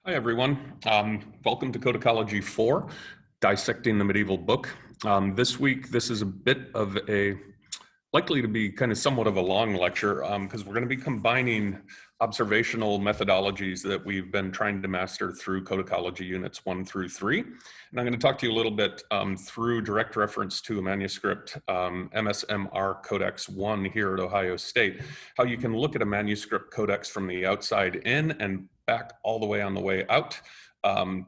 Hi, everyone. Welcome to Codicology 4, Dissecting the Medieval Book. This week, this is a bit of likely to be kind of somewhat of a long lecture because we're going to be combining observational methodologies that we've been trying to master through Codicology Units 1 through 3. And I'm going to talk to you a little bit through direct reference to a manuscript, MSMR Codex 1 here at Ohio State, how you can look at a manuscript codex from the outside in and back all the way on the way out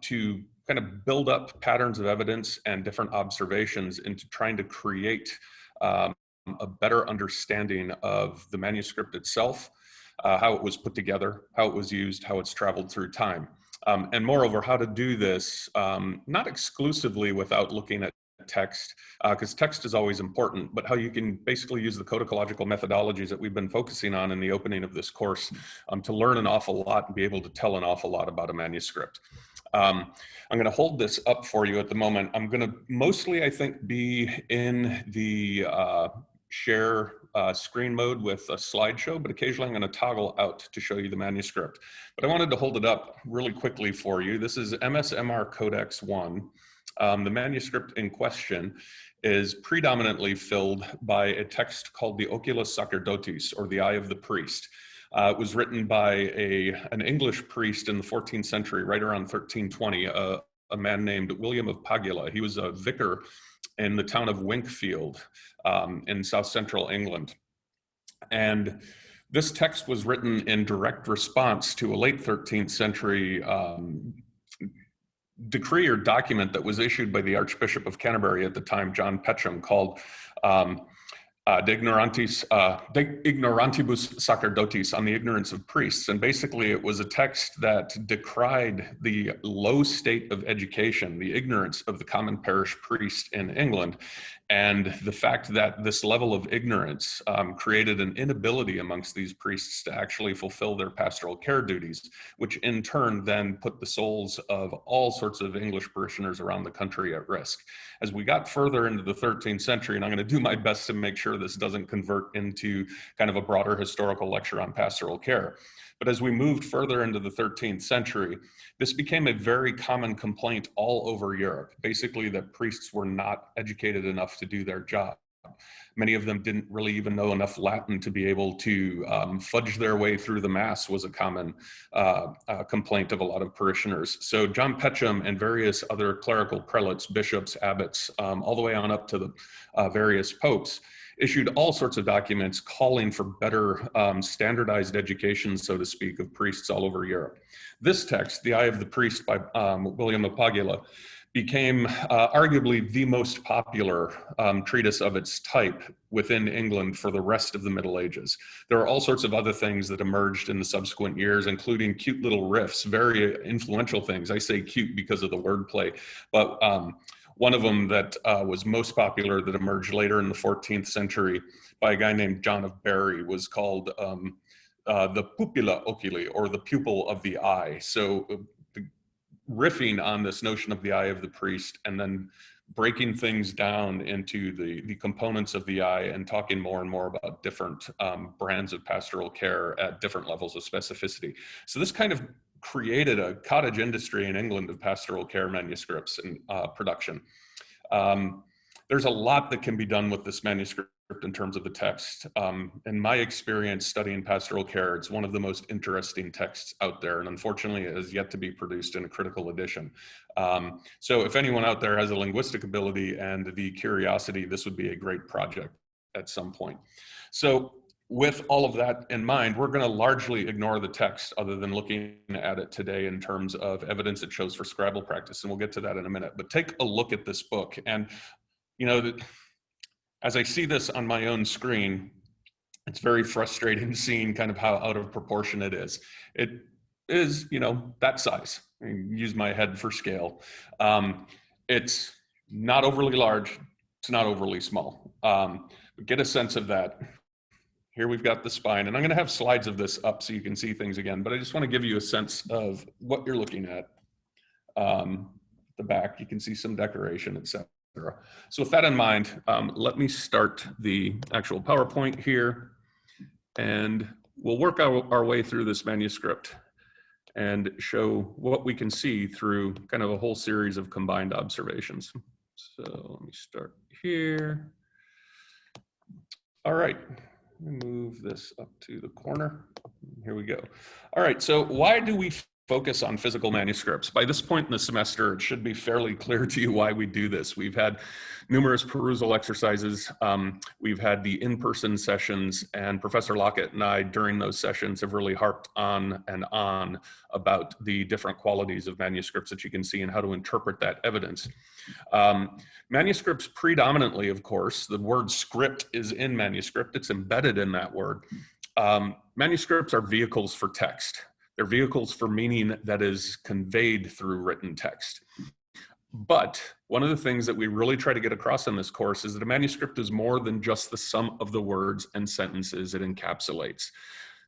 to kind of build up patterns of evidence and different observations into trying to create a better understanding of the manuscript itself, how it was put together, how it was used, how it's traveled through time. And moreover, how to do this, not exclusively without looking at text, because text is always important, but how you can basically use the codicological methodologies that we've been focusing on in the opening of this course to learn an awful lot and be able to tell an awful lot about a manuscript. I'm going to hold this up for you at the moment. I'm going to mostly, I think, be in the share screen mode with a slideshow, but occasionally I'm going to toggle out to show you the manuscript. But I wanted to hold it up really quickly for you. This is MSMR Codex 1. The manuscript in question is predominantly filled by a text called the Oculus Sacerdotis, or the Eye of the Priest. It was written by an English priest in the 14th century, right around 1320, a man named William of Pagula. He was a vicar in the town of Winkfield in south central England. And this text was written in direct response to a late 13th century decree or document that was issued by the Archbishop of Canterbury at the time, John Petcham, called De Ignorantibus Sacerdotis, on the ignorance of priests. And basically it was a text that decried the low state of education, the ignorance of the common parish priest in England, and the fact that this level of ignorance created an inability amongst these priests to actually fulfill their pastoral care duties, which in turn then put the souls of all sorts of English parishioners around the country at risk. As we got further into the 13th century, and I'm going to do my best to make sure this doesn't convert into kind of a broader historical lecture on pastoral care. But as we moved further into the 13th century, this became a very common complaint all over Europe, basically that priests were not educated enough to do their job. Many of them didn't really even know enough Latin to be able to fudge their way through the Mass was a common complaint of a lot of parishioners. So John Petcham and various other clerical prelates, bishops, abbots, all the way on up to the various popes, issued all sorts of documents calling for better standardized education, so to speak, of priests all over Europe. This text, The Eye of the Priest by William of Pagula, became arguably the most popular treatise of its type within England for the rest of the Middle Ages. There are all sorts of other things that emerged in the subsequent years, including cute little riffs, very influential things. I say cute because of the wordplay, but one of them that was most popular that emerged later in the 14th century by a guy named John of Barry was called the Pupilla Oculi, or the pupil of the eye. So riffing on this notion of the eye of the priest and then breaking things down into the components of the eye and talking more and more about different brands of pastoral care at different levels of specificity. So this kind of created a cottage industry in England of pastoral care manuscripts and production. There's a lot that can be done with this manuscript in terms of the text. In my experience studying pastoral care, it's one of the most interesting texts out there, and unfortunately it has yet to be produced in a critical edition. So if anyone out there has a linguistic ability and the curiosity, this would be a great project at some point. So with all of that in mind, we're going to largely ignore the text other than looking at it today in terms of evidence it shows for scribal practice, and we'll get to that in a minute. But take a look at this book, and you know, as I see this on my own screen, it's very frustrating seeing kind of how out of proportion it is. It is, you know, that size. I use my head for scale. It's not overly large. It's not overly small. Get a sense of that. Here we've got the spine, and I'm going to have slides of this up so you can see things again, but I just want to give you a sense of what you're looking at. The back, you can see some decoration, etc. So with that in mind, let me start the actual PowerPoint here, and we'll work our way through this manuscript and show what we can see through kind of a whole series of combined observations. So let me start here. All right, move this up to the corner. Here we go. All right, so why do we focus on physical manuscripts? By this point in the semester, it should be fairly clear to you why we do this. We've had numerous perusal exercises. We've had the in-person sessions, and Professor Lockett and I, during those sessions, have really harped on and on about the different qualities of manuscripts that you can see and how to interpret that evidence. Manuscripts predominantly, of course, the word script is in manuscript, it's embedded in that word. Manuscripts are vehicles for text. They're vehicles for meaning that is conveyed through written text. But one of the things that we really try to get across in this course is that a manuscript is more than just the sum of the words and sentences it encapsulates.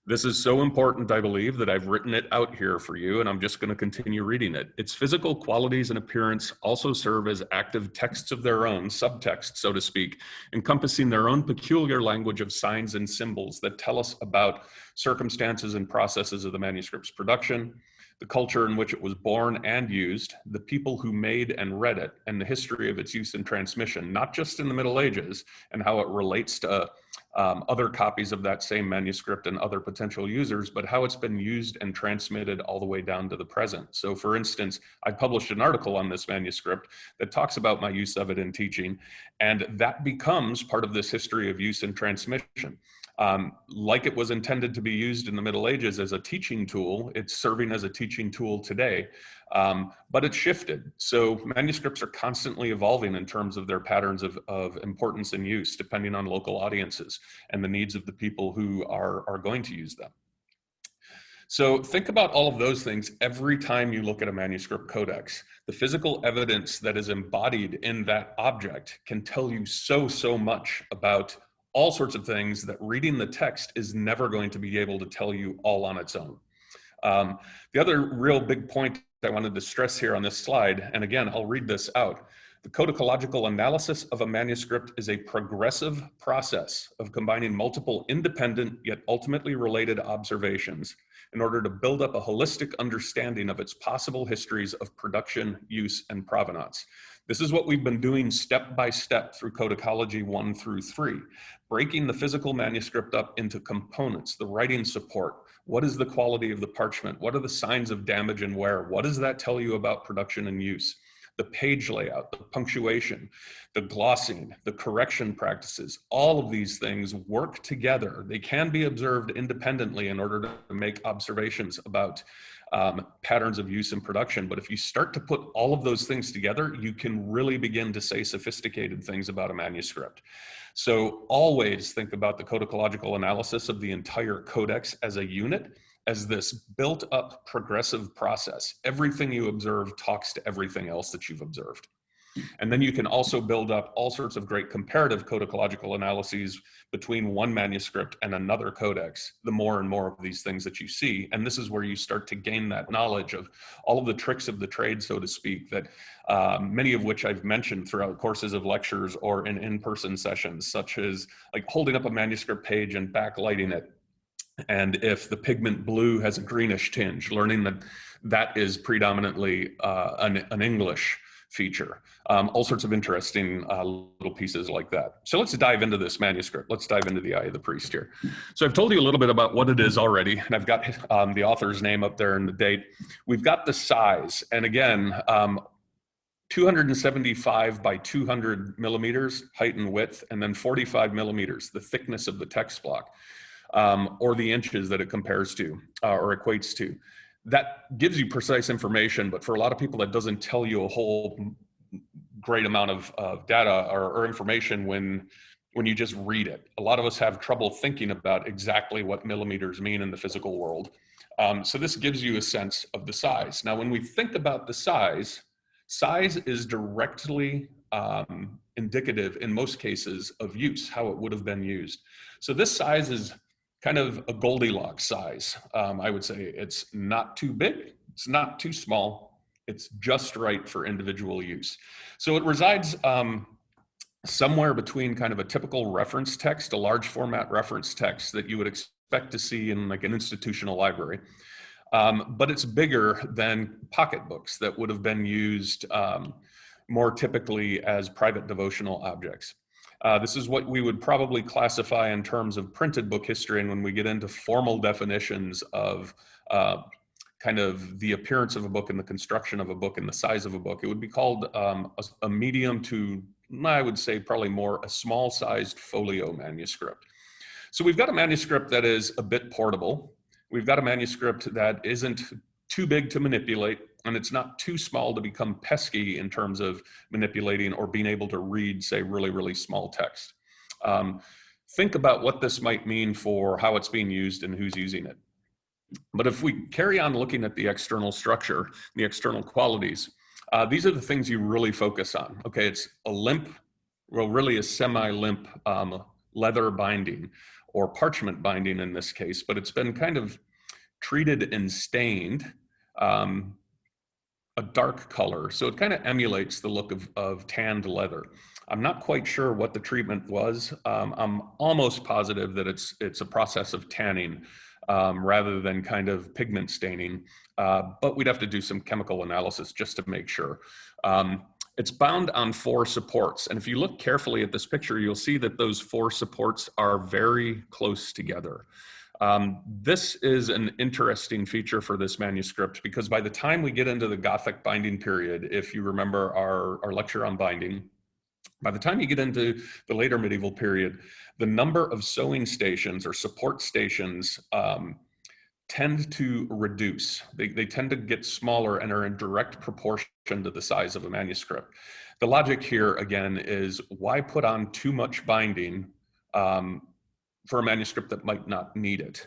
This is so important, I believe, that I've written it out here for you, and I'm just going to continue reading it. Its physical qualities and appearance also serve as active texts of their own, subtext, so to speak, encompassing their own peculiar language of signs and symbols that tell us about circumstances and processes of the manuscript's production, the culture in which it was born and used, the people who made and read it, and the history of its use and transmission, not just in the Middle Ages and how it relates to other copies of that same manuscript and other potential users, but how it's been used and transmitted all the way down to the present. So for instance, I published an article on this manuscript that talks about my use of it in teaching, and that becomes part of this history of use and transmission. Like it was intended to be used in the Middle Ages as a teaching tool, it's serving as a teaching tool today, but it's shifted. So manuscripts are constantly evolving in terms of their patterns of importance and use, depending on local audiences and the needs of the people who are going to use them. So think about all of those things every time you look at a manuscript codex. The physical evidence that is embodied in that object can tell you so much about all sorts of things that reading the text is never going to be able to tell you all on its own. The other real big point I wanted to stress here on this slide, and again, I'll read this out. The codicological analysis of a manuscript is a progressive process of combining multiple independent yet ultimately related observations in order to build up a holistic understanding of its possible histories of production, use, and provenance. This is what we've been doing step by step through Codicology 1 through 3, breaking the physical manuscript up into components, the writing support. What is the quality of the parchment? What are the signs of damage and wear? What does that tell you about production and use? The page layout, the punctuation, the glossing, the correction practices, all of these things work together. They can be observed independently in order to make observations about patterns of use and production. But if you start to put all of those things together, you can really begin to say sophisticated things about a manuscript. So always think about the codicological analysis of the entire codex as a unit, as this built up progressive process. Everything you observe talks to everything else that you've observed. And then you can also build up all sorts of great comparative codicological analyses between one manuscript and another codex, the more and more of these things that you see. And this is where you start to gain that knowledge of all of the tricks of the trade, so to speak, that many of which I've mentioned throughout courses of lectures or in in-person sessions, such as like holding up a manuscript page and backlighting it. And if the pigment blue has a greenish tinge, learning that that is predominantly an English feature. All sorts of interesting little pieces like that. So let's dive into this manuscript. Let's dive into the Eye of the Priest here. So I've told you a little bit about what it is already, and I've got the author's name up there and the date. We've got the size, and again, 275 by 200 millimeters height and width, and then 45 millimeters, the thickness of the text block, or the inches that it compares to or equates to. That gives you precise information, but for a lot of people, that doesn't tell you a whole great amount of data or information when you just read it. A lot of us have trouble thinking about exactly what millimeters mean in the physical world. So this gives you a sense of the size. Now, when we think about the size is directly indicative in most cases of use, how it would have been used. So this size is kind of a Goldilocks size. I would say it's not too big, it's not too small, it's just right for individual use. So it resides somewhere between kind of a typical reference text, a large format reference text that you would expect to see in like an institutional library, but it's bigger than pocketbooks that would have been used more typically as private devotional objects. This is what we would probably classify in terms of printed book history, and when we get into formal definitions of kind of the appearance of a book and the construction of a book and the size of a book, it would be called a medium to, I would say, probably more a small-sized folio manuscript. So we've got a manuscript that is a bit portable. We've got a manuscript that isn't too big to manipulate, and it's not too small to become pesky in terms of manipulating or being able to read, say, really, really small text. Think about what this might mean for how it's being used and who's using it. But if we carry on looking at the external structure, the external qualities, these are the things you really focus on. Okay, it's a limp, well, really a semi-limp leather binding or parchment binding in this case, but it's been kind of treated and stained a dark color. So it kind of emulates the look of tanned leather. I'm not quite sure what the treatment was. I'm almost positive that it's a process of tanning rather than kind of pigment staining, but we'd have to do some chemical analysis just to make sure. It's bound on 4 supports, and if you look carefully at this picture, you'll see that those 4 supports are very close together. This is an interesting feature for this manuscript because by the time we get into the Gothic binding period, if you remember our lecture on binding, by the time you get into the later medieval period, the number of sewing stations or support stations tend to reduce. They tend to get smaller and are in direct proportion to the size of a manuscript. The logic here, again, is why put on too much binding for a manuscript that might not need it.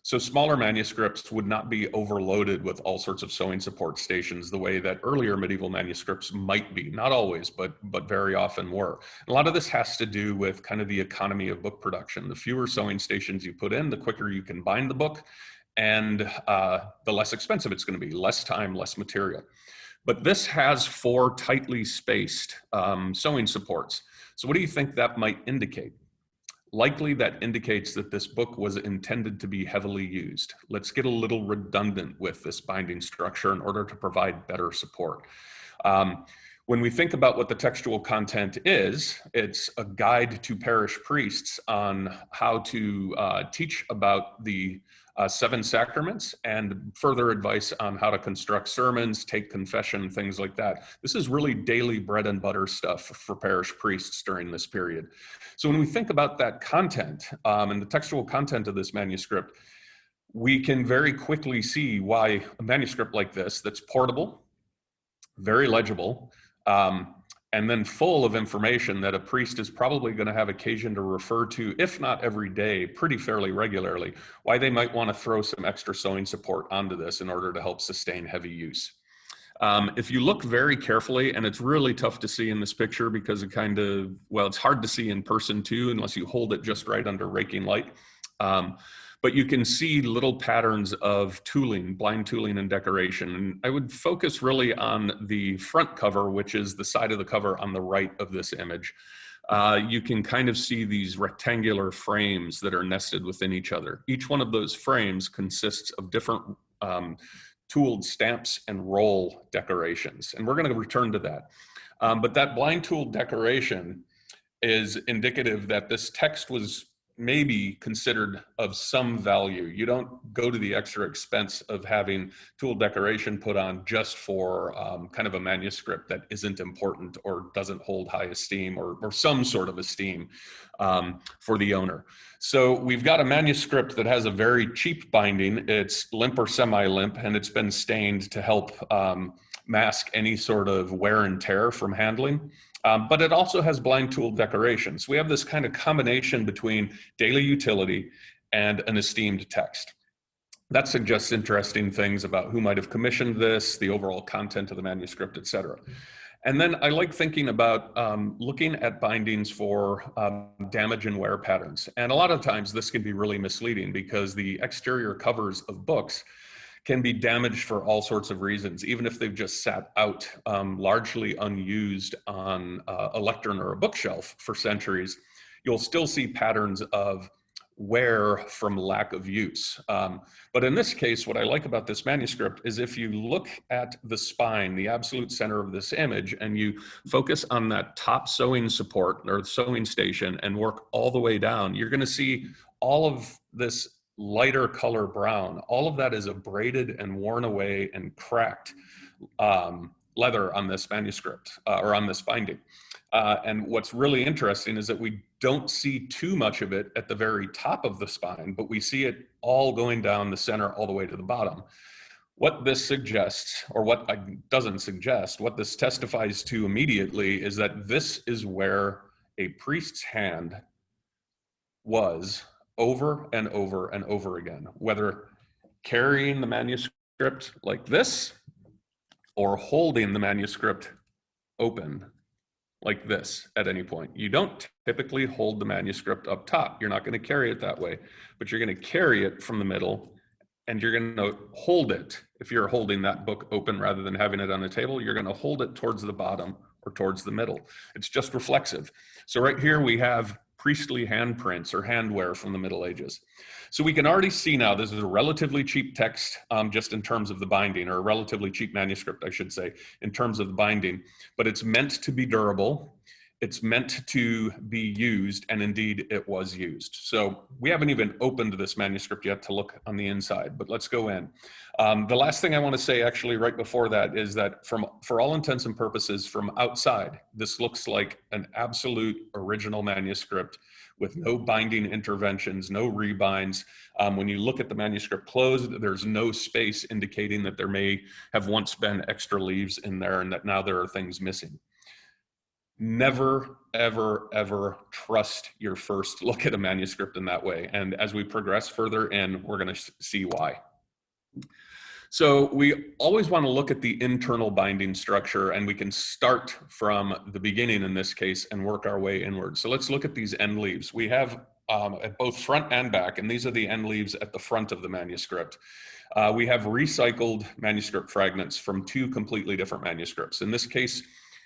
So smaller manuscripts would not be overloaded with all sorts of sewing support stations the way that earlier medieval manuscripts might be. Not always, but very often were. A lot of this has to do with kind of the economy of book production. The fewer sewing stations you put in, the quicker you can bind the book, and the less expensive it's going to be. Less time, less material. But this has 4 tightly spaced sewing supports. So what do you think that might indicate? Likely that indicates that this book was intended to be heavily used. Let's get a little redundant with this binding structure in order to provide better support. When we think about what the textual content is, it's a guide to parish priests on how to teach about the 7 sacraments and further advice on how to construct sermons, take confession, things like that. This is really daily bread and butter stuff for parish priests during this period. So when we think about that content and the textual content of this manuscript, we can very quickly see why a manuscript like this that's portable, very legible, and then full of information that a priest is probably going to have occasion to refer to, if not every day, pretty fairly regularly, why they might want to throw some extra sewing support onto this in order to help sustain heavy use. If you look very carefully, and it's really tough to see in this picture because it kind of, well, it's hard to see in person too, unless you hold it just right under raking light. But you can see little patterns of tooling, blind tooling and decoration. And I would focus really on the front cover, which is the side of the cover on the right of this image. You can kind of see these rectangular frames that are nested within each other. Each one of those frames consists of different tooled stamps and roll decorations. And we're going to return to that. But that blind tooled decoration is indicative that this text was maybe considered of some value. You don't go to the extra expense of having tool decoration put on just for kind of a manuscript that isn't important or doesn't hold high esteem or some sort of esteem for the owner. So we've got a manuscript that has a very cheap binding. It's limp or semi-limp, and it's been stained to help mask any sort of wear and tear from handling. But it also has blind tool decorations. We have this kind of combination between daily utility and an esteemed text. That suggests interesting things about who might have commissioned this, the overall content of the manuscript, et cetera. And then I like thinking about looking at bindings for damage and wear patterns. And a lot of times this can be really misleading because the exterior covers of books can be damaged for all sorts of reasons, even if they've just sat out largely unused on a lectern or a bookshelf for centuries. You'll still see patterns of wear from lack of use. But in this case, what I like about this manuscript is if you look at the spine, the absolute center of this image, and you focus on that top sewing support or sewing station and work all the way down, you're going to see all of this lighter color brown. All of that is abraded and worn away and cracked leather on this manuscript or on this binding. And what's really interesting is that we don't see too much of it at the very top of the spine, but we see it all going down the center all the way to the bottom. What this suggests, or what doesn't suggest, what this testifies to immediately is that this is where a priest's hand was over and over and over again, whether carrying the manuscript like this or holding the manuscript open like this at any point. You don't typically hold the manuscript up top. You're not going to carry it that way, but you're going to carry it from the middle, and you're going to hold it. If you're holding that book open rather than having it on the table, you're going to hold it towards the bottom or towards the middle. It's just reflexive. So right here we have priestly handprints or handwear from the Middle Ages. So we can already see now this is a relatively cheap text just in terms of the binding, or a relatively cheap manuscript, I should say, in terms of the binding, but it's meant to be durable. It's meant to be used, and indeed it was used. So we haven't even opened this manuscript yet to look on the inside, but let's go in. The last thing I want to say actually right before that is that for all intents and purposes from outside, this looks like an absolute original manuscript with no binding interventions, no rebinds. When you look at the manuscript closed, there's no space indicating that there may have once been extra leaves in there and that now there are things missing. Never, ever, ever trust your first look at a manuscript in that way. And as we progress further in, we're going to see why. So we always want to look at the internal binding structure, and we can start from the beginning in this case and work our way inward. So let's look at these end leaves. We have at both front and back, and these are the end leaves at the front of the manuscript. We have recycled manuscript fragments from two completely different manuscripts. In this case,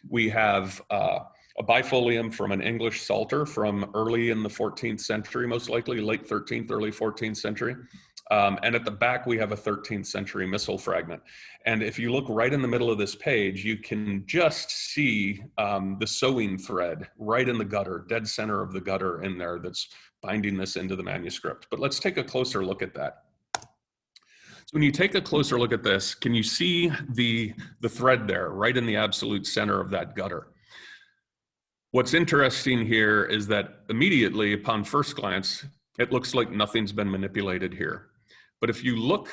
we have a bifolium from an English psalter from early in the 14th century, most likely late 13th, early 14th century. And at the back, we have a 13th century missal fragment. And if you look right in the middle of this page, you can just see the sewing thread right in the gutter, dead center of the gutter in there that's binding this into the manuscript. But let's take a closer look at that. So when you take a closer look at this, can you see the thread there right in the absolute center of that gutter? What's interesting here is that immediately upon first glance, it looks like nothing's been manipulated here. But if you look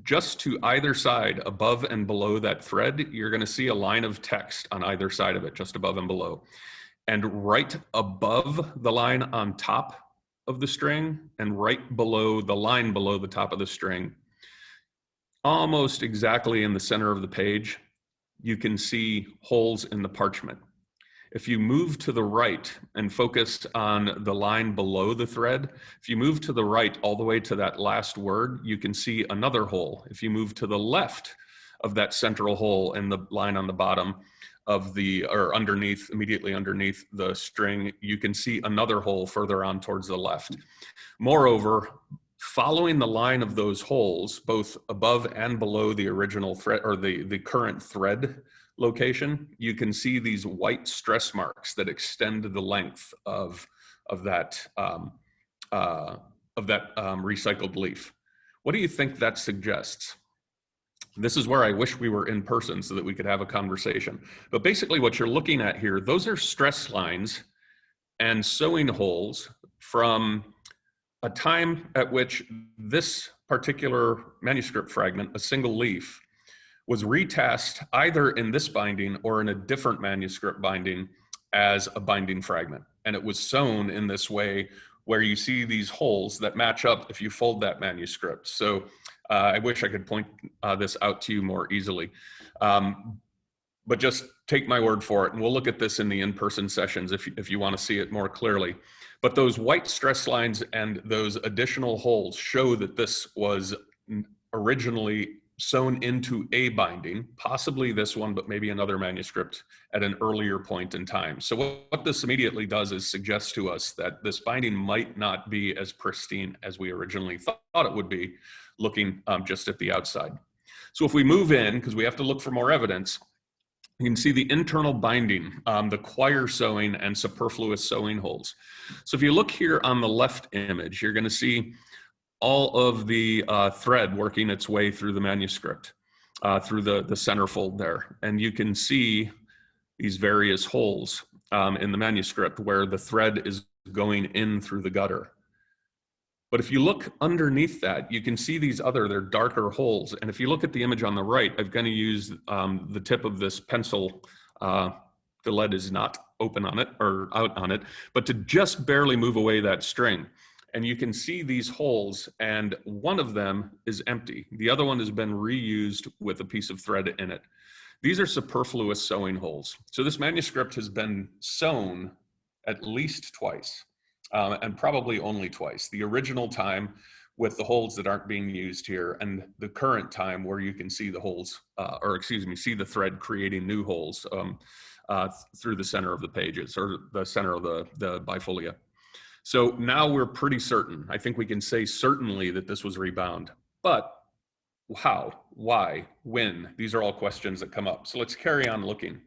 just to either side, above and below that thread, you're going to see a line of text on either side of it, just above and below. And right above the line on top of the string and right below the line below the top of the string, almost exactly in the center of the page, you can see holes in the parchment. If you move to the right and focus on the line below the thread, if you move to the right all the way to that last word, you can see another hole. If you move to the left of that central hole in the line on the bottom of the, or underneath, immediately underneath the string, you can see another hole further on towards the left. Moreover, following the line of those holes, both above and below the original thread, or the current thread location, you can see these white stress marks that extend the length of that recycled leaf. What do you think that suggests? This is where I wish we were in person so that we could have a conversation. But basically what you're looking at here, those are stress lines and sewing holes from a time at which this particular manuscript fragment, a single leaf, was retasked either in this binding or in a different manuscript binding as a binding fragment. And it was sewn in this way where you see these holes that match up if you fold that manuscript. So I wish I could point this out to you more easily. But just take my word for it, and we'll look at this in the in-person sessions if you want to see it more clearly. But those white stress lines and those additional holes show that this was originally sewn into a binding, possibly this one, but maybe another manuscript at an earlier point in time. So what this immediately does is suggest to us that this binding might not be as pristine as we originally thought it would be, looking just at the outside. So if we move in, because we have to look for more evidence, you can see the internal binding, the quire sewing and superfluous sewing holes. So if you look here on the left image, you're going to see all of the thread working its way through the manuscript, through the centerfold there. And you can see these various holes in the manuscript where the thread is going in through the gutter. But if you look underneath that, you can see these they're darker holes. And if you look at the image on the right, I'm going to use the tip of this pencil. The lead is not open on it or out on it, but to just barely move away that string. And you can see these holes, and one of them is empty. The other one has been reused with a piece of thread in it. These are superfluous sewing holes. So this manuscript has been sewn at least twice, and probably only twice. The original time with the holes that aren't being used here, and the current time where you can see the holes, see the thread creating new holes through the center of the pages, or the center of the bifolia. So now we're pretty certain. I think we can say certainly that this was rebound. But how, why, when? These are all questions that come up. So let's carry on looking.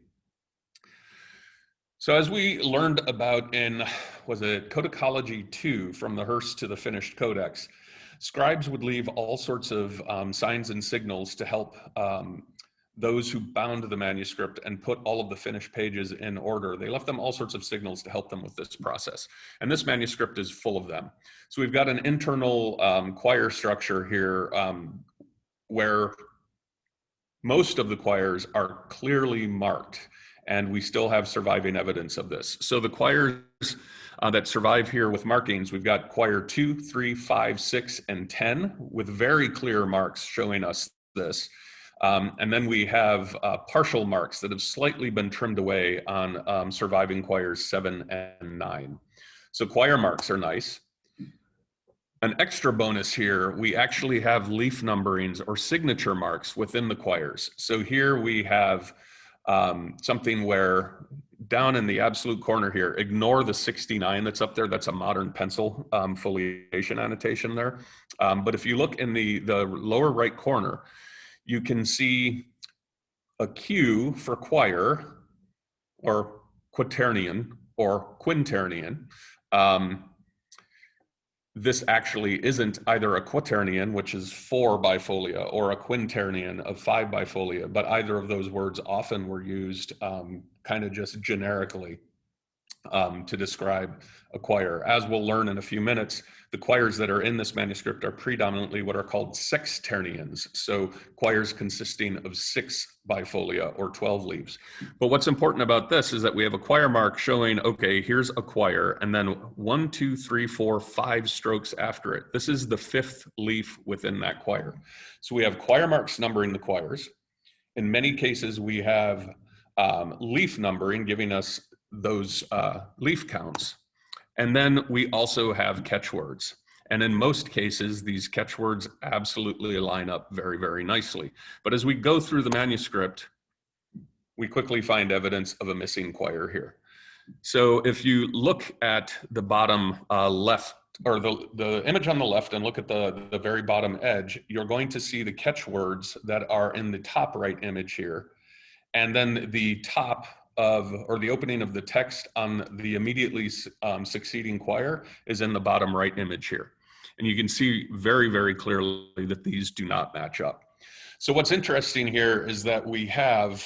So as we learned about in, was it Codicology 2, from the Hearst to the finished codex, scribes would leave all sorts of signs and signals to help those who bound the manuscript and put all of the finished pages in order. They left them all sorts of signals to help them with this process. And this manuscript is full of them. So we've got an internal quire structure here where most of the quires are clearly marked, and we still have surviving evidence of this. So the quires that survive here with markings, we've got quire 2, 3, 5, 6, and 10 with very clear marks showing us this. And then we have partial marks that have slightly been trimmed away on surviving quires 7 and 9. So quire marks are nice. An extra bonus here, we actually have leaf numberings or signature marks within the quires. So here we have something where down in the absolute corner here, ignore the 69 that's up there. That's a modern pencil foliation annotation there. But if you look in the lower right corner, you can see a Q for quire, or quaternion, or quinternion. This actually isn't either a quaternion, which is 4 bifolia, or a quinternion of 5 bifolia, but either of those words often were used kind of just generically to describe a quire. As we'll learn in a few minutes, the quires that are in this manuscript are predominantly what are called sexternions, so quires consisting of 6 bifolia or 12 leaves. But what's important about this is that we have a quire mark showing, okay, here's a quire, and then 1, 2, 3, 4, 5 strokes after it. This is the 5th leaf within that quire. So we have quire marks numbering the quires. In many cases, we have leaf numbering giving us those leaf counts. And then we also have catchwords. And in most cases, these catchwords absolutely line up very, very nicely. But as we go through the manuscript, we quickly find evidence of a missing quire here. So if you look at the bottom left, or the image on the left, and look at the very bottom edge, you're going to see the catchwords that are in the top right image here. And then the top of, or the opening of the text on the immediately succeeding quire is in the bottom right image here. And you can see very, very clearly that these do not match up. So what's interesting here is that we have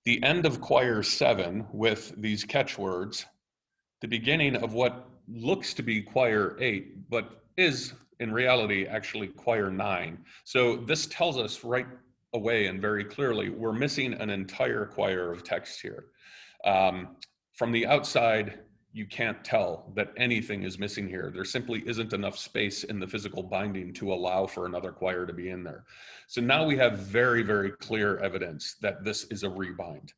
the end of quire 7 with these catchwords, the beginning of what looks to be quire 8, but is in reality actually quire 9. So this tells us right away and very clearly we're missing an entire quire of text here. From the outside, you can't tell that anything is missing here. There simply isn't enough space in the physical binding to allow for another quire to be in there. So now we have very, very clear evidence that this is a rebind.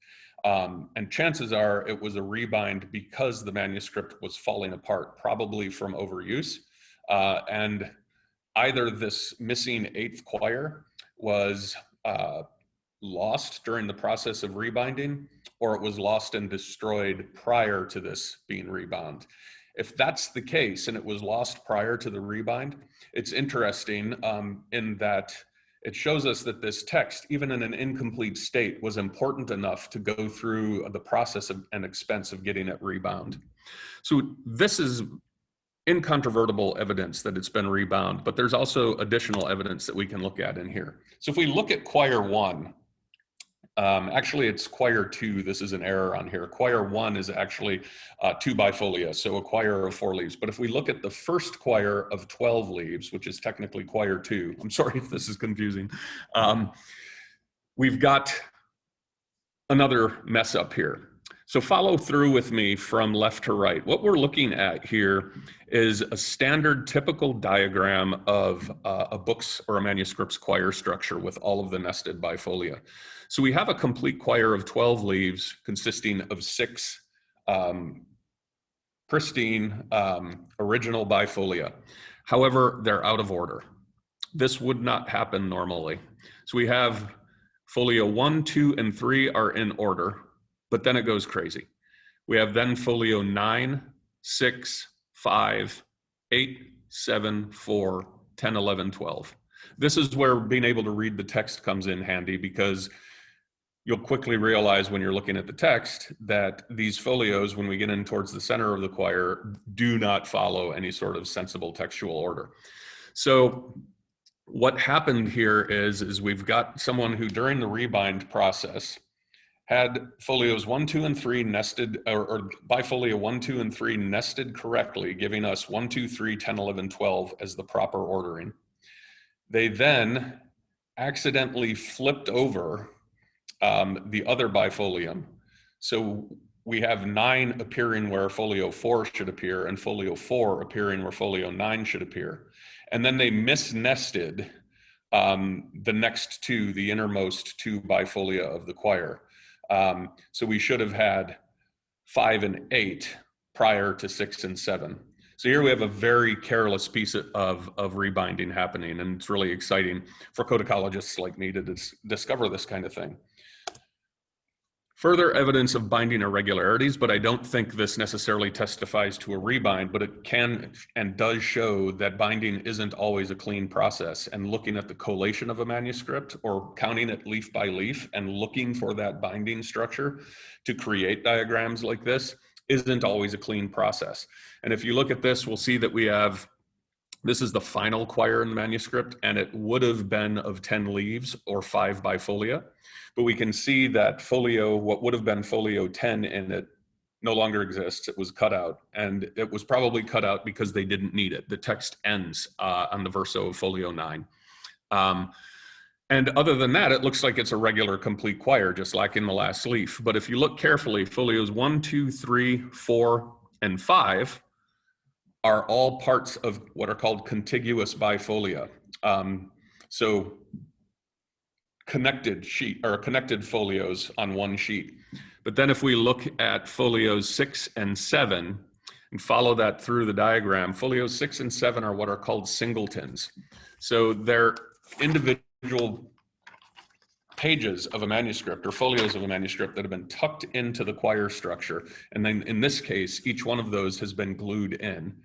And chances are it was a rebind because the manuscript was falling apart, probably from overuse. And either this missing 8th quire was lost during the process of rebinding, or it was lost and destroyed prior to this being rebound. If that's the case and it was lost prior to the rebind, it's interesting in that it shows us that this text, even in an incomplete state, was important enough to go through the process and expense of getting it rebound. So this is incontrovertible evidence that it's been rebound, but there's also additional evidence that we can look at in here. So if we look at quire 1, actually it's quire 2, this is an error on here. Quire 1 is actually 2 bifolia, so a quire of 4 leaves. But if we look at the first quire of 12 leaves, which is technically quire 2, I'm sorry if this is confusing, we've got another mess up here. So follow through with me from left to right. What we're looking at here is a standard typical diagram of a book's or a manuscript's quire structure with all of the nested bifolia. So we have a complete quire of 12 leaves consisting of 6 pristine original bifolia. However, they're out of order. This would not happen normally. So we have folio 1, 2, and 3 are in order, but then it goes crazy. We have then folio 9, 6, 5, 8, 7, 4, 10, 11, 12. This is where being able to read the text comes in handy, because you'll quickly realize when you're looking at the text that these folios, when we get in towards the center of the quire, do not follow any sort of sensible textual order. So what happened here is we've got someone who during the rebind process had folios 1, 2, and 3 nested, or bifolia 1, 2, and 3 nested correctly, giving us 1, 2, 3, 10, 11, 12 as the proper ordering. They then accidentally flipped over the other bifolium. So we have 9 appearing where folio 4 should appear, and folio 4 appearing where folio 9 should appear. And then they misnested the next 2, the innermost 2 bifolia of the quire. So we should have had 5 and 8 prior to 6 and 7. So here we have a very careless piece of rebinding happening, and it's really exciting for codicologists like me to discover this kind of thing. Further evidence of binding irregularities, but I don't think this necessarily testifies to a rebind, but it can and does show that binding isn't always a clean process, and looking at the collation of a manuscript or counting it leaf by leaf and looking for that binding structure to create diagrams like this isn't always a clean process. And if you look at this, we'll see that we have, this is the final quire in the manuscript, and it would have been of 10 leaves or 5 bifolia. But we can see that folio, what would have been folio 10 in it, no longer exists. It was cut out, and it was probably cut out because they didn't need it. The text ends on the verso of folio 9. And other than that, it looks like it's a regular complete quire, just like in the last leaf. But if you look carefully, folios 1, 2, 3, 4, and 5 are all parts of what are called contiguous bifolia. So connected sheet or connected folios on one sheet. But then if we look at folios 6 and 7 and follow that through the diagram, folios 6 and 7 are what are called singletons. So they're individual pages of a manuscript or folios of a manuscript that have been tucked into the quire structure. And then in this case, each one of those has been glued in.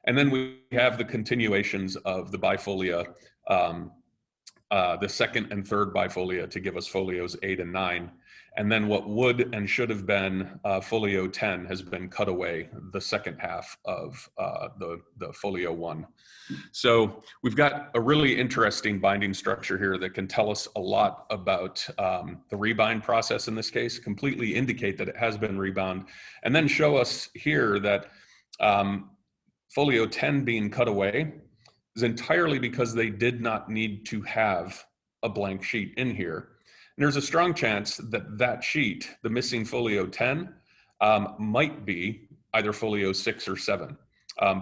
And then we have the continuations of the bifolia, the second and third bifolia to give us folios 8 and 9. And then what would and should have been folio 10 has been cut away, the second half of the folio 1. So we've got a really interesting binding structure here that can tell us a lot about the rebind process in this case, completely indicate that it has been rebound, and then show us here that folio 10 being cut away is entirely because they did not need to have a blank sheet in here. And there's a strong chance that that sheet, the missing folio 10, might be either folio 6 or 7.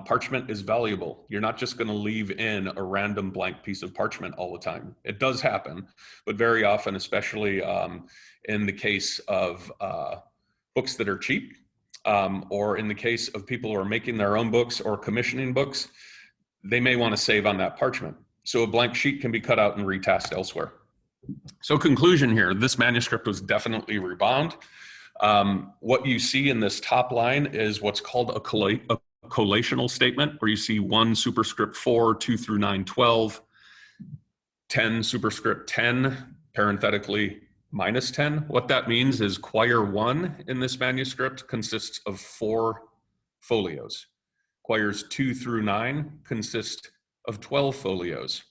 Parchment is valuable. You're not just going to leave in a random blank piece of parchment all the time. It does happen, but very often, especially in the case of books that are cheap, or in the case of people who are making their own books or commissioning books, they may want to save on that parchment. so a blank sheet can be cut out and retasked elsewhere. So conclusion here, this manuscript was definitely rebound. What you see in this top line is what's called a collational statement, where you see 1 superscript 4, 2 through 9, 12, 10 superscript 10, parenthetically minus 10. What that means is quire 1 in this manuscript consists of 4 folios. Quires 2 through 9 consist of 12 folios.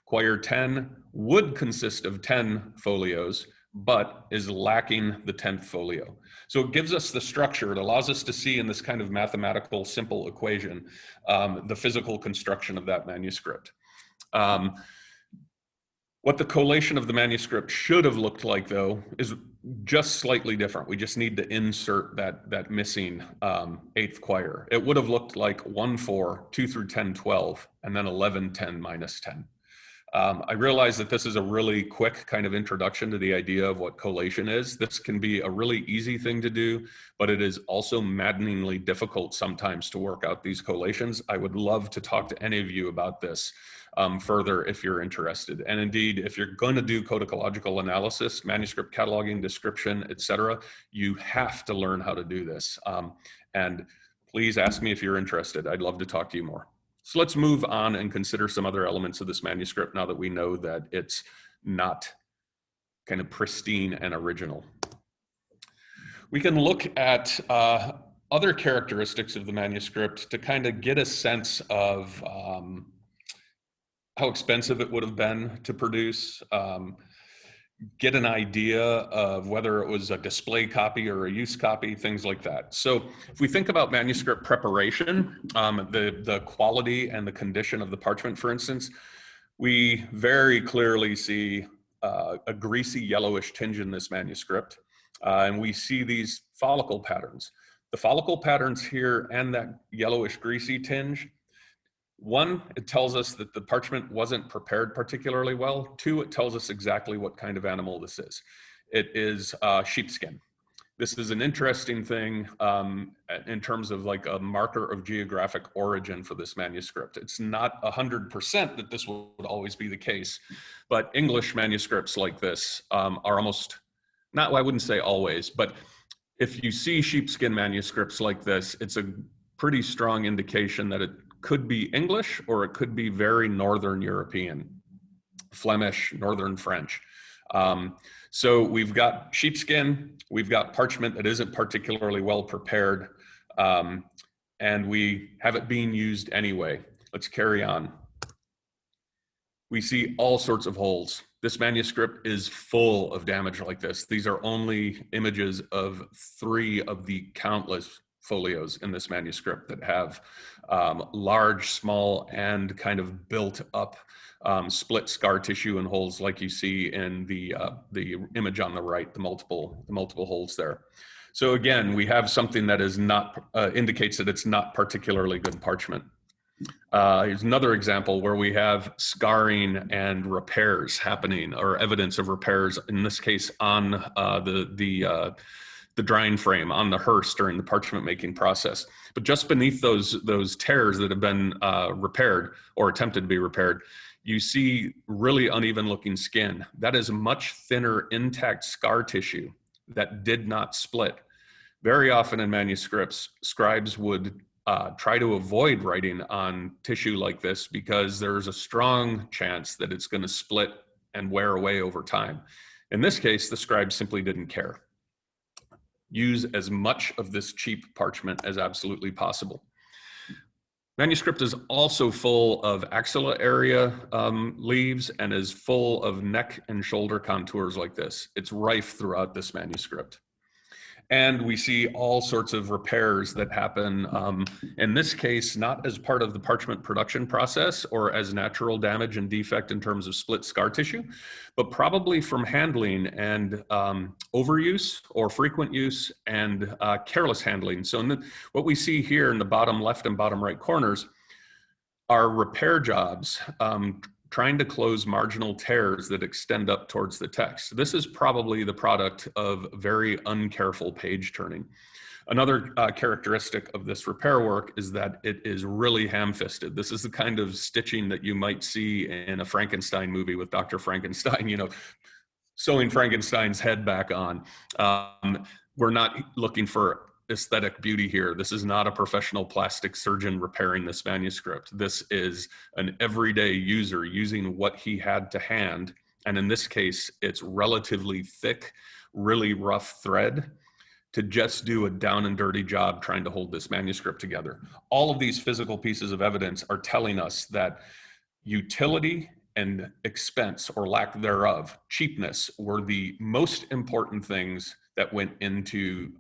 Quire 10 would consist of 10 folios, but is lacking the 10th folio. So it gives us the structure. It allows us to see in this kind of mathematical simple equation, the physical construction of that manuscript. What the collation of the manuscript should have looked like, though, is just slightly different. We just need to insert that missing 8th quire. It would have looked like 1, 4, 2 through 10, 12, and then 11, 10, minus 10. I realize that this is a really quick kind of introduction to the idea of what collation is. This can be a really easy thing to do, but it is also maddeningly difficult sometimes to work out these collations. I would love to talk to any of you about this further if you're interested. And indeed, if you're going to do codicological analysis, manuscript cataloging, description, etc., you have to learn how to do this. And please ask me if you're interested. I'd love to talk to you more. So let's move on and consider some other elements of this manuscript now that we know that it's not kind of pristine and original. We can look at other characteristics of the manuscript to kind of get a sense of how expensive it would have been to produce, get an idea of whether it was a display copy or a use copy, things like that. So if we think about manuscript preparation, the quality and the condition of the parchment, for instance, we very clearly see a greasy yellowish tinge in this manuscript. And we see these follicle patterns. The follicle patterns here and that yellowish greasy tinge, 1, it tells us that the parchment wasn't prepared particularly well. 2, it tells us exactly what kind of animal this is. It is sheepskin. This is an interesting thing in terms of like a marker of geographic origin for this manuscript. It's not 100% that this would always be the case, but English manuscripts like this are almost, not, I wouldn't say always, but if you see sheepskin manuscripts like this, it's a pretty strong indication that it could be English or it could be very Northern European, Flemish, Northern French. So we've got sheepskin, we've got parchment that isn't particularly well prepared, and we have it being used anyway. Let's carry on. We see all sorts of holes. This manuscript is full of damage like this. These are only images of 3 of the countless folios in this manuscript that have large, small, and kind of built up split scar tissue and holes like you see in the image on the right, the multiple holes there. So again, we have something that is not, indicates that it's not particularly good parchment. Here's another example where we have scarring and repairs happening, or evidence of repairs, in this case on the drying frame, on the hearse during the parchment making process. But just beneath those tears that have been repaired or attempted to be repaired, you see really uneven looking skin. That is much thinner intact scar tissue that did not split. Very often in manuscripts, scribes would try to avoid writing on tissue like this because there's a strong chance that it's going to split and wear away over time. In this case, the scribe simply didn't care. Use as much of this cheap parchment as absolutely possible. Manuscript is also full of axilla area leaves and is full of neck and shoulder contours like this. It's rife throughout this manuscript. And we see all sorts of repairs that happen, in this case, not as part of the parchment production process or as natural damage and defect in terms of split scar tissue, but probably from handling and overuse or frequent use and careless handling. So what we see here in the bottom left and bottom right corners are repair jobs trying to close marginal tears that extend up towards the text. This is probably the product of very uncareful page turning. Another characteristic of this repair work is that it is really ham-fisted. This is the kind of stitching that you might see in a Frankenstein movie with Dr. Frankenstein, you know, sewing Frankenstein's head back on. We're not looking for aesthetic beauty here. This is not a professional plastic surgeon repairing this manuscript. This is an everyday user using what he had to hand. And in this case, it's relatively thick, really rough thread to just do a down and dirty job trying to hold this manuscript together. All of these physical pieces of evidence are telling us that utility and expense, or lack thereof, cheapness, were the most important things that went into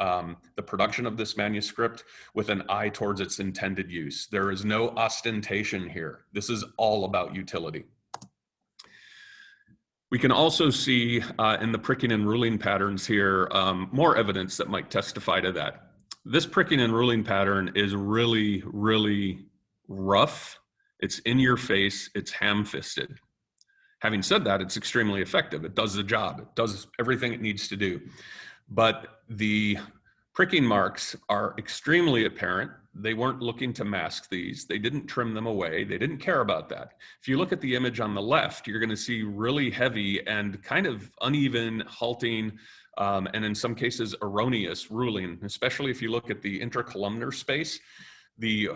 the production of this manuscript with an eye towards its intended use. There is no ostentation here. This is all about utility. We can also see in the pricking and ruling patterns here more evidence that might testify to that. This pricking and ruling pattern is really, really rough. It's in your face, it's ham-fisted. Having said that, it's extremely effective. It does the job. It does everything it needs to do. But the pricking marks are extremely apparent. They weren't looking to mask these. They didn't trim them away. They didn't care about that. If you look at the image on the left, you're going to see really heavy and kind of uneven, halting, and in some cases erroneous ruling, especially if you look at the intercolumnar space. The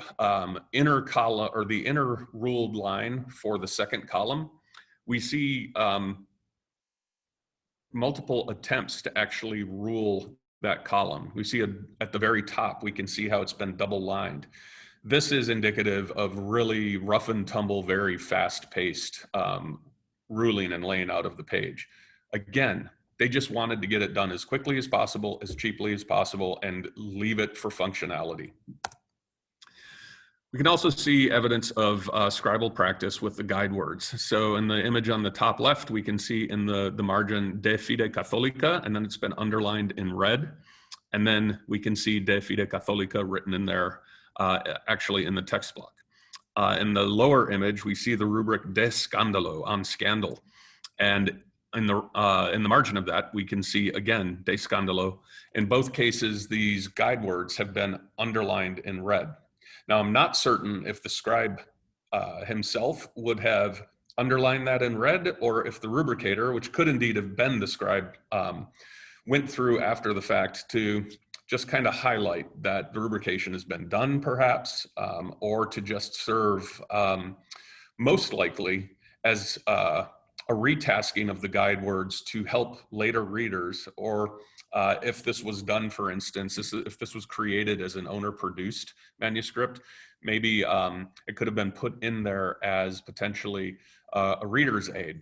inner column, or the inner ruled line for the second column, we see multiple attempts to actually rule that column. We see at the very top, we can see how it's been double lined. This is indicative of really rough and tumble, very fast paced ruling and laying out of the page. Again, they just wanted to get it done as quickly as possible, as cheaply as possible, and leave it for functionality. We can also see evidence of scribal practice with the guide words. So in the image on the top left, we can see in the margin De Fide Catholica, and then it's been underlined in red. And then we can see De Fide Catholica written in there, actually in the text block. In the lower image, we see the rubric De Scandalo, on scandal. And in the margin of that, we can see again, De Scandalo. In both cases, these guide words have been underlined in red. Now, I'm not certain if the scribe himself would have underlined that in red, or if the rubricator, which could indeed have been the scribe, went through after the fact to just kind of highlight that the rubrication has been done, perhaps, or to just serve, most likely, as a retasking of the guide words to help later readers, or if this was done, for instance, if this was created as an owner-produced manuscript, maybe it could have been put in there as potentially a reader's aid.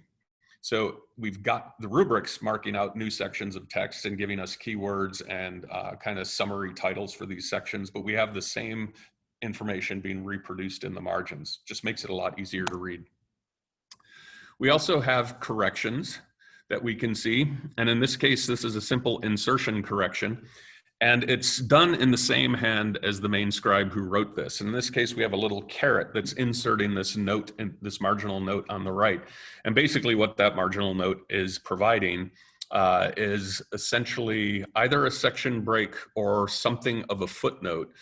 So we've got the rubrics marking out new sections of text and giving us keywords and kind of summary titles for these sections, but we have the same information being reproduced in the margins. Just makes it a lot easier to read. We also have corrections that we can see. And in this case, this is a simple insertion correction. And it's done in the same hand as the main scribe who wrote this. In this case, we have a little caret that's inserting this note, and this marginal note on the right. And basically what that marginal note is providing is essentially either a section break or something of a footnote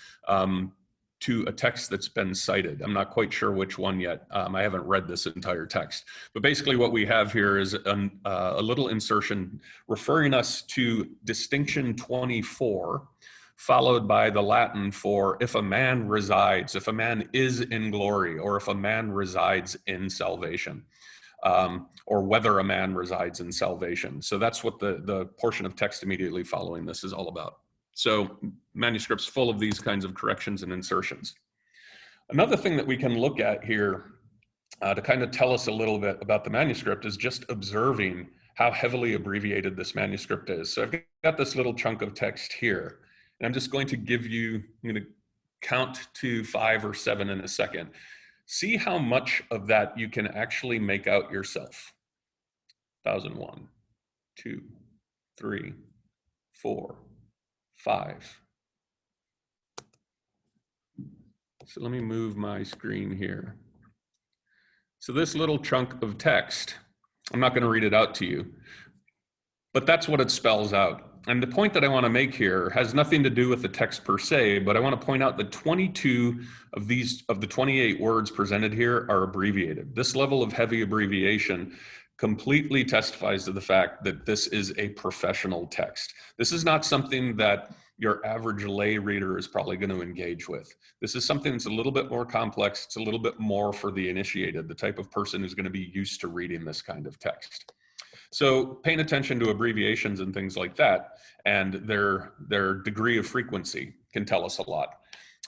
to a text that's been cited. I'm not quite sure which one yet. I haven't read this entire text. But basically what we have here is a little insertion referring us to distinction 24, followed by the Latin for if a man resides, if a man is in glory, or if a man resides in salvation, or whether a man resides in salvation. So that's what the portion of text immediately following this is all about. So manuscripts full of these kinds of corrections and insertions. Another thing that we can look at here to kind of tell us a little bit about the manuscript is just observing how heavily abbreviated this manuscript is. So I've got this little chunk of text here, and I'm just going to give you, I'm going to count to 5 or 7 in a second. See how much of that you can actually make out yourself. 1001, 2, 3, 4, 5. So let me move my screen here. So this little chunk of text, I'm not going to read it out to you, but that's what it spells out. And the point that I want to make here has nothing to do with the text per se, but I want to point out that 22 of the 28 words presented here are abbreviated. This level of heavy abbreviation completely testifies to the fact that this is a professional text. This is not something that your average lay reader is probably going to engage with. This is something that's a little bit more complex. It's a little bit more for the initiated, the type of person who's going to be used to reading this kind of text. So paying attention to abbreviations and things like that and their degree of frequency can tell us a lot.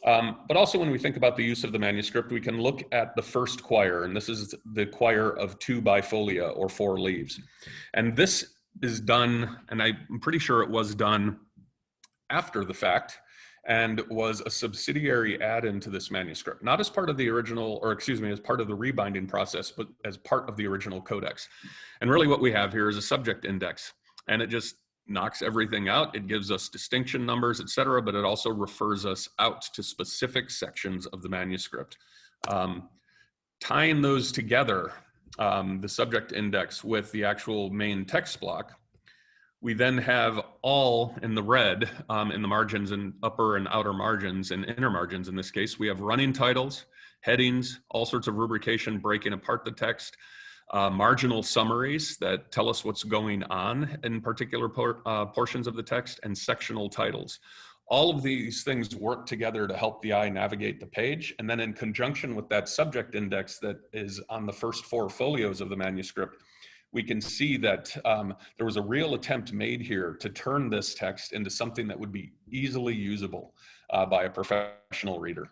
But also when we think about the use of the manuscript, we can look at the first quire, and this is the quire of 2 bifolia or 4 leaves. And this is done, and I'm pretty sure it was done after the fact, and was a subsidiary add-in to this manuscript, not as part of the original, or excuse me, as part of the rebinding process, but as part of the original codex. And really what we have here is a subject index, and it just knocks everything out. It gives us distinction numbers, etc., but it also refers us out to specific sections of the manuscript. Tying those together, the subject index with the actual main text block, we then have all in the red in the margins and upper and outer margins and inner margins. In this case, we have running titles, headings, all sorts of rubrication breaking apart the text, marginal summaries that tell us what's going on in particular portions of the text, and sectional titles. All of these things work together to help the eye navigate the page. And then in conjunction with that subject index that is on the first 4 folios of the manuscript, we can see that there was a real attempt made here to turn this text into something that would be easily usable by a professional reader.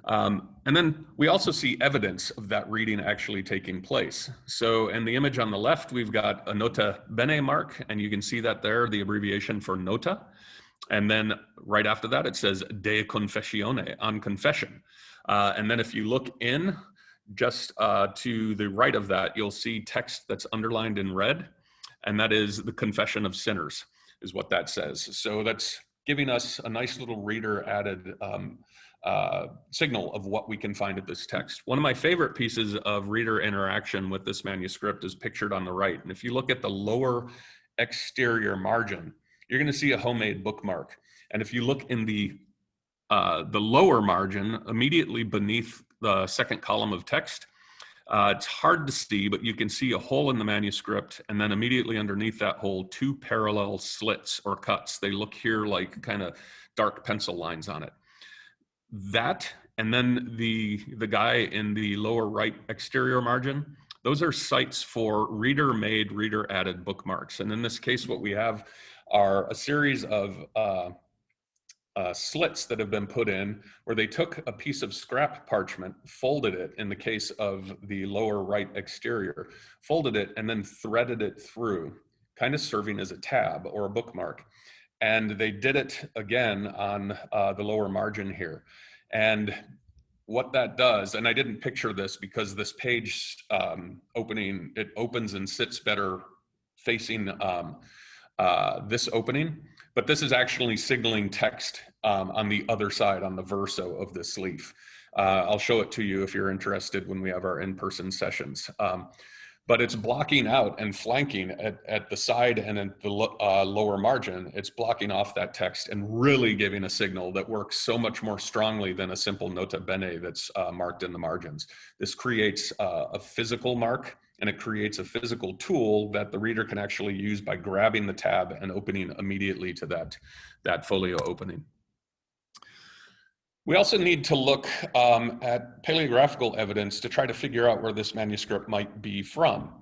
And then we also see evidence of that reading actually taking place. So in the image on the left, we've got a nota bene mark, and you can see that there, the abbreviation for nota. And then right after that, it says de confessione, on confession. And then if you look in, just to the right of that, you'll see text that's underlined in red, and that is the confession of sinners, is what that says. So that's giving us a nice little reader added signal of what we can find at this text. One of my favorite pieces of reader interaction with this manuscript is pictured on the right. And if you look at the lower exterior margin, you're going to see a homemade bookmark. And if you look in the lower margin, immediately beneath the second column of text, it's hard to see, but you can see a hole in the manuscript, and then immediately underneath that hole, 2 parallel slits or cuts. They look here like kind of dark pencil lines on it. That, and then the guy in the lower right exterior margin, those are sites for reader-made, reader-added bookmarks. And in this case, what we have are a series of slits that have been put in where they took a piece of scrap parchment, folded it in the case of the lower right exterior, folded it and then threaded it through, kind of serving as a tab or a bookmark. And they did it again on the lower margin here. And what that does, and I didn't picture this because this page opening, it opens and sits better facing this opening, but this is actually signaling text on the other side, on the verso of this leaf. I'll show it to you if you're interested when we have our in-person sessions. But it's blocking out and flanking at the side and at the lower margin. It's blocking off that text and really giving a signal that works so much more strongly than a simple nota bene that's marked in the margins. This creates a physical mark, and it creates a physical tool that the reader can actually use by grabbing the tab and opening immediately to that folio opening. We also need to look at paleographical evidence to try to figure out where this manuscript might be from.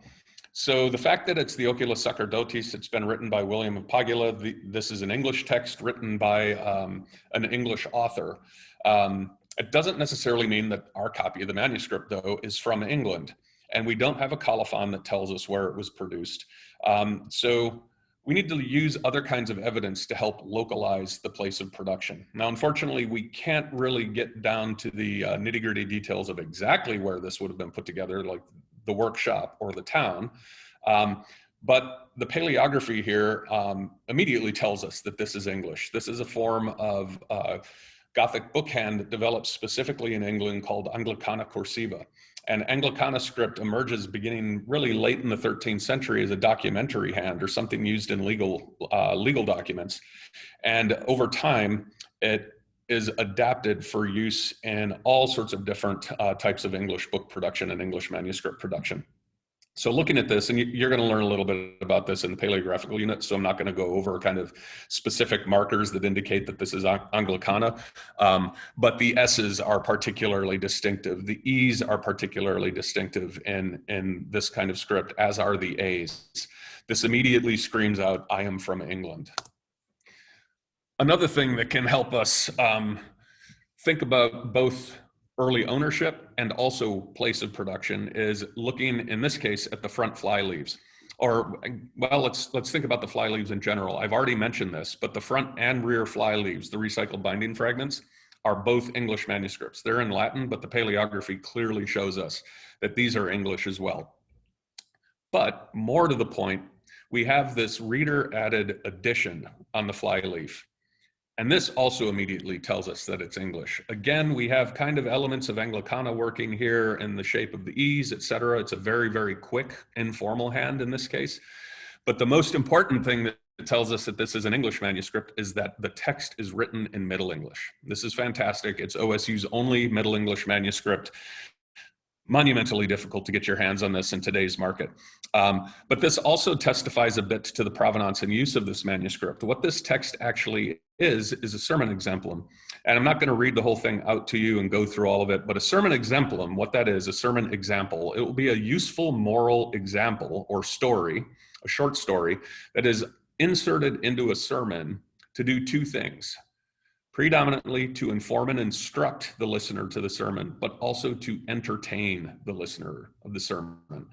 So the fact that it's the Oculus Sacerdotis, it's been written by William of Pagula. This is an English text written by an English author. It doesn't necessarily mean that our copy of the manuscript, though, is from England. And we don't have a colophon that tells us where it was produced. So we need to use other kinds of evidence to help localize the place of production. Now, unfortunately, we can't really get down to the nitty-gritty details of exactly where this would have been put together, like the workshop or the town. But the paleography here immediately tells us that this is English. This is a form of Gothic bookhand that developed specifically in England called Anglicana cursiva. And Anglicana script emerges beginning really late in the 13th century as a documentary hand or something used in legal documents. And over time, it is adapted for use in all sorts of different types of English book production and English manuscript production. So looking at this, and you're going to learn a little bit about this in the paleographical unit, so I'm not going to go over kind of specific markers that indicate that this is Anglicana, but the S's are particularly distinctive. The E's are particularly distinctive in this kind of script, as are the A's. This immediately screams out, I am from England. Another thing that can help us think about both early ownership and also place of production is looking, in this case, at the front fly leaves. Or, well, let's think about the fly leaves in general. I've already mentioned this, but the front and rear fly leaves, the recycled binding fragments, are both English manuscripts. They're in Latin, but the paleography clearly shows us that these are English as well. But more to the point, we have this reader-added addition on the fly leaf. And this also immediately tells us that it's English. Again, we have kind of elements of Anglicana working here in the shape of the E's, etc. It's a very, very quick, informal hand in this case. But the most important thing that tells us that this is an English manuscript is that the text is written in Middle English. This is fantastic. It's OSU's only Middle English manuscript. Monumentally difficult to get your hands on this in today's market. But this also testifies a bit to the provenance and use of this manuscript. What this text actually is a sermon exemplum. And I'm not going to read the whole thing out to you and go through all of it, but a sermon exemplum, what that is, a sermon example, it will be a useful moral example or story, a short story that is inserted into a sermon to do two things. Predominantly to inform and instruct the listener to the sermon, but also to entertain the listener of the sermon.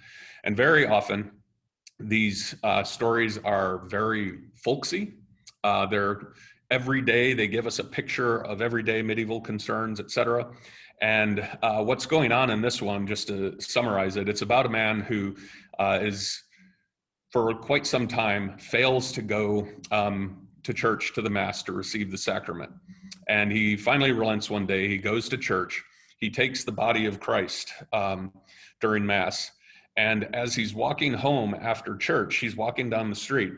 And very often, these stories are very folksy. They're everyday. They give us a picture of everyday medieval concerns, etc. And what's going on in this one, just to summarize it, it's about a man who is, for quite some time, fails to go to church, to the Mass, to receive the sacrament. And he finally relents one day. He goes to church. He takes the body of Christ during Mass. And as he's walking home after church, he's walking down the street.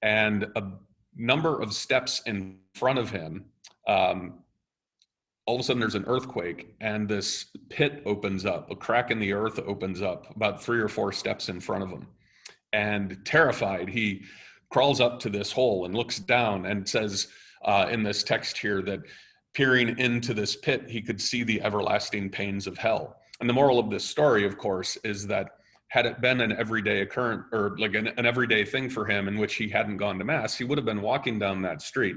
And a number of steps in front of him, all of a sudden there's an earthquake. And this pit opens up. A crack in the earth opens up about 3 or 4 steps in front of him. And terrified, he crawls up to this hole and looks down and says in this text here that peering into this pit, he could see the everlasting pains of hell. And the moral of this story, of course, is that had it been an everyday occurrence or like an everyday thing for him in which he hadn't gone to Mass, he would have been walking down that street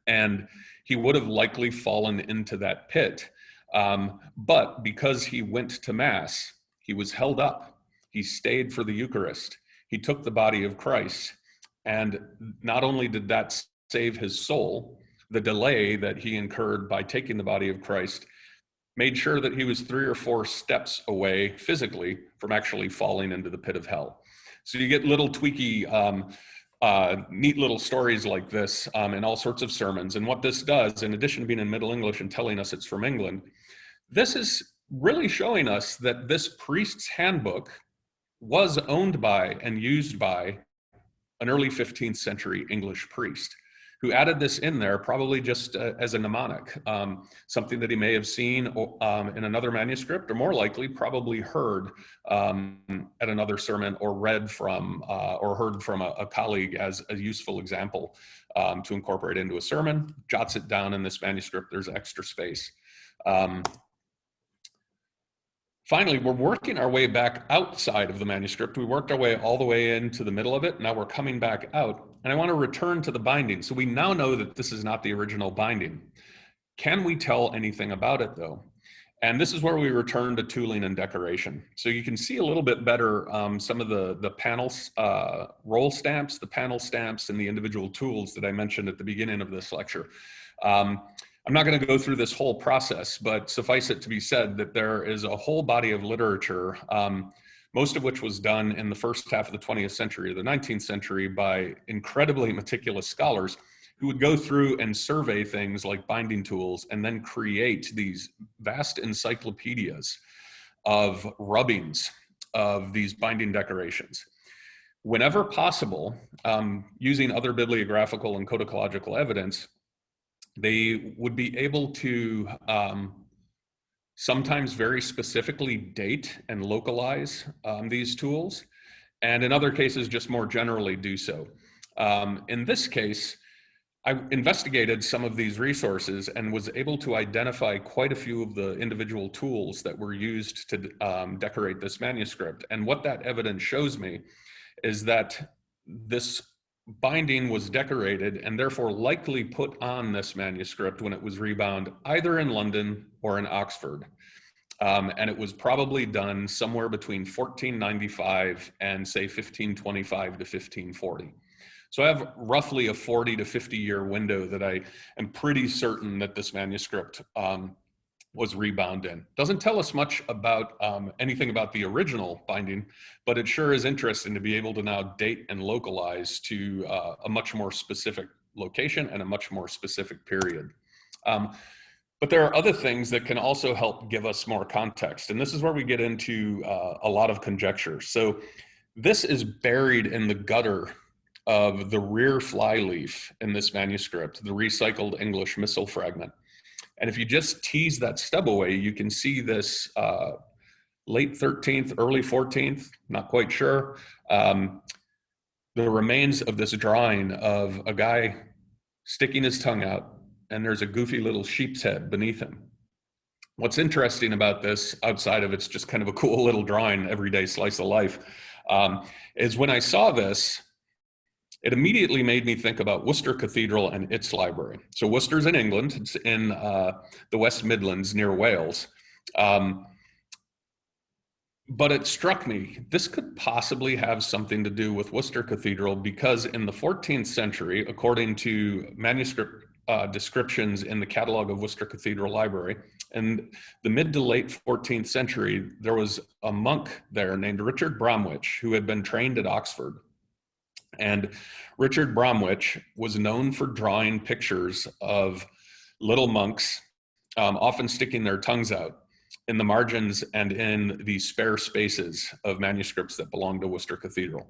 and he would have likely fallen into that pit. But because he went to Mass, he was held up. He stayed for the Eucharist. He took the body of Christ. And not only did that save his soul, the delay that he incurred by taking the body of Christ made sure that he was 3 or 4 steps away physically from actually falling into the pit of hell. So you get little tweaky, neat little stories like this in all sorts of sermons. And what this does, in addition to being in Middle English and telling us it's from England, this is really showing us that this priest's handbook was owned by and used by an early 15th century English priest who added this in there probably just as a mnemonic, something that he may have seen in another manuscript, or more likely probably heard at another sermon or read from or heard from a colleague as a useful example to incorporate into a sermon, jots it down in this manuscript. There's extra space. Finally, we're working our way back outside of the manuscript. We worked our way all the way into the middle of it. Now we're coming back out. And I want to return to the binding. So we now know that this is not the original binding. Can we tell anything about it, though? And this is where we return to tooling and decoration. So you can see a little bit better some of the panels, roll stamps, the panel stamps, and the individual tools that I mentioned at the beginning of this lecture. I'm not going to go through this whole process, but suffice it to be said that there is a whole body of literature, most of which was done in the first half of the 20th century or the 19th century by incredibly meticulous scholars who would go through and survey things like binding tools and then create these vast encyclopedias of rubbings of these binding decorations. Whenever possible, using other bibliographical and codicological evidence, they would be able to sometimes very specifically date and localize these tools, and in other cases, just more generally do so. In this case, I investigated some of these resources and was able to identify quite a few of the individual tools that were used to decorate this manuscript. And what that evidence shows me is that this binding was decorated and therefore likely put on this manuscript when it was rebound either in London or in Oxford. And it was probably done somewhere between 1495 and say 1525 to 1540. So I have roughly a 40 to 50 year window that I am pretty certain that this manuscript was rebound in. Doesn't tell us much about anything about the original binding, but it sure is interesting to be able to now date and localize to a much more specific location and a much more specific period. But there are other things that can also help give us more context. And this is where we get into a lot of conjecture. So this is buried in the gutter of the rear flyleaf in this manuscript, the recycled English missal fragment. And if you just tease that stub away, you can see this late 13th, early 14th, not quite sure, the remains of this drawing of a guy sticking his tongue out, and there's a goofy little sheep's head beneath him. What's interesting about this, outside of it's just kind of a cool little drawing, everyday slice of life, is when I saw this, it immediately made me think about Worcester Cathedral and its library. So Worcester's in England, it's in the West Midlands near Wales. But it struck me, this could possibly have something to do with Worcester Cathedral, because in the 14th century, according to manuscript descriptions in the catalog of Worcester Cathedral Library, in the mid to late 14th century, there was a monk there named Richard Bromwich who had been trained at Oxford. And Richard Bromwich was known for drawing pictures of little monks, often sticking their tongues out in the margins and in the spare spaces of manuscripts that belonged to Worcester Cathedral.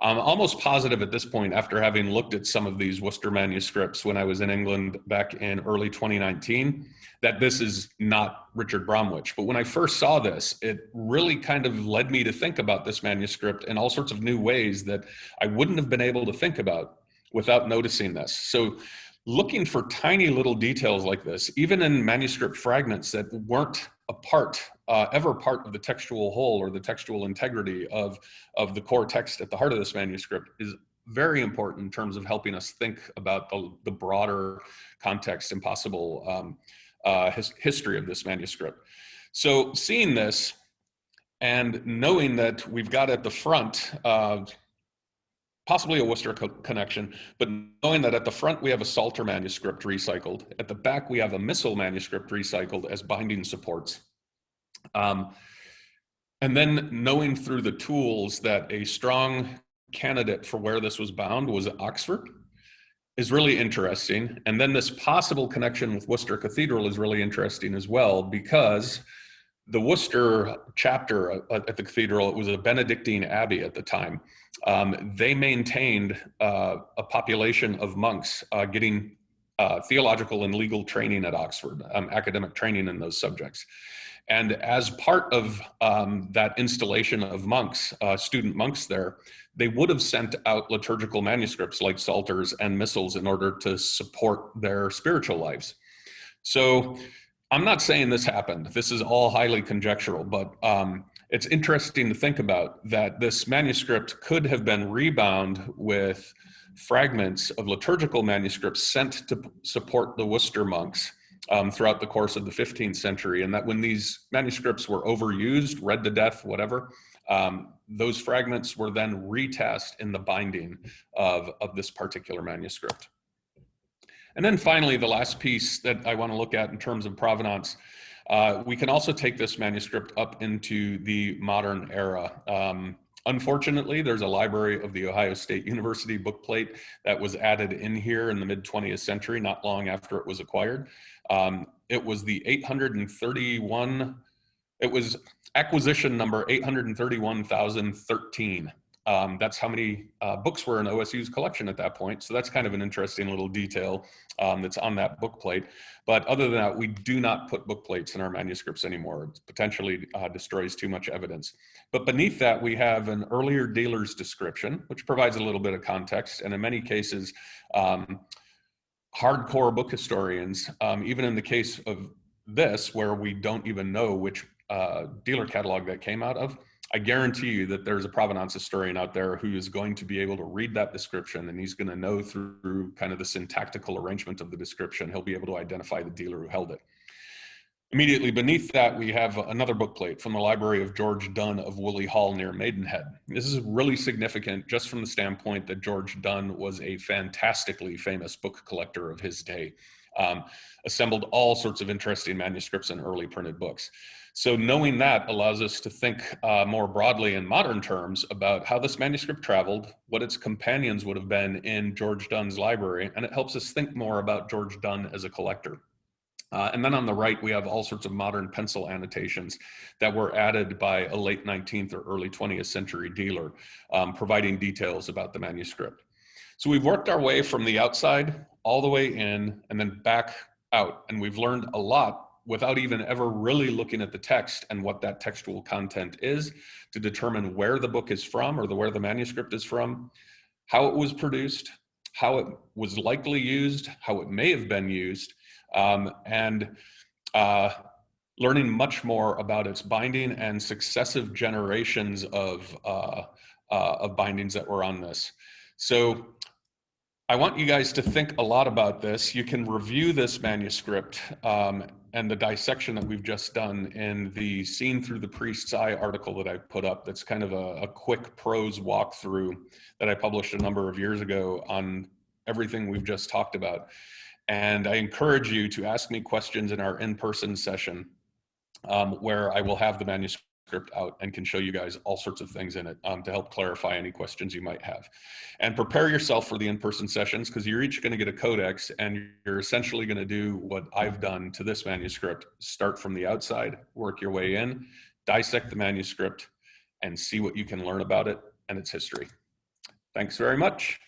I'm almost positive at this point, after having looked at some of these Worcester manuscripts when I was in England back in early 2019, that this is not Richard Bromwich. But when I first saw this, it really kind of led me to think about this manuscript in all sorts of new ways that I wouldn't have been able to think about without noticing this. So looking for tiny little details like this, even in manuscript fragments that weren't ever part of the textual whole or the textual integrity of the core text at the heart of this manuscript, is very important in terms of helping us think about the broader context and possible history of this manuscript. So seeing this and knowing that we've got at the front possibly a Worcester connection, but knowing that at the front we have a Psalter manuscript recycled, at the back we have a Missal manuscript recycled as binding supports. And then knowing through the tools that a strong candidate for where this was bound was Oxford is really interesting. And then this possible connection with Worcester Cathedral is really interesting as well, because the Worcester chapter at the cathedral, it was a Benedictine abbey at the time. They maintained a population of monks getting theological and legal training at Oxford, academic training in those subjects. And as part of that installation of monks, student monks there, they would have sent out liturgical manuscripts like psalters and missals in order to support their spiritual lives. So I'm not saying this happened. This is all highly conjectural, but it's interesting to think about that this manuscript could have been rebound with fragments of liturgical manuscripts sent to support the Worcester monks throughout the course of the 15th century, and that when these manuscripts were overused, read to death, whatever, those fragments were then retest in the binding of this particular manuscript. And then finally, the last piece that I want to look at in terms of provenance, we can also take this manuscript up into the modern era. Unfortunately, there's a Library of the Ohio State University bookplate that was added in here in the mid-20th century, not long after it was acquired. It was the 831 It was acquisition number 831,013. That's how many books were in OSU's collection at that point. So that's kind of an interesting little detail that's on that book plate. But other than that, we do not put book plates in our manuscripts anymore. It potentially destroys too much evidence. But beneath that, we have an earlier dealer's description, which provides a little bit of context. And in many cases, hardcore book historians, even in the case of this, where we don't even know which dealer catalog that came out of, I guarantee you that there's a provenance historian out there who is going to be able to read that description, and he's going to know through kind of the syntactical arrangement of the description, he'll be able to identify the dealer who held it. Immediately beneath that, we have another book plate from the library of George Dunn of Woolly Hall near Maidenhead. This is really significant just from the standpoint that George Dunn was a fantastically famous book collector of his day, assembled all sorts of interesting manuscripts and early printed books. So knowing that allows us to think more broadly in modern terms about how this manuscript traveled, what its companions would have been in George Dunn's library, and it helps us think more about George Dunn as a collector. And then on the right, we have all sorts of modern pencil annotations that were added by a late 19th or early 20th century dealer, providing details about the manuscript. So we've worked our way from the outside all the way in and then back out. And we've learned a lot without even ever really looking at the text and what that textual content is to determine where the book is from or where the manuscript is from, how it was produced, how it was likely used, how it may have been used, and learning much more about its binding and successive generations of bindings that were on this. So I want you guys to think a lot about this. You can review this manuscript and the dissection that we've just done in the Seen Through the Priest's Eye article that I put up. That's kind of a quick prose walkthrough that I published a number of years ago on everything we've just talked about. And I encourage you to ask me questions in our in-person session where I will have the manuscript out and can show you guys all sorts of things in it to help clarify any questions you might have. And prepare yourself for the in-person sessions, because you're each going to get a codex and you're essentially going to do what I've done to this manuscript. Start from the outside, work your way in, dissect the manuscript, and see what you can learn about it and its history. Thanks very much.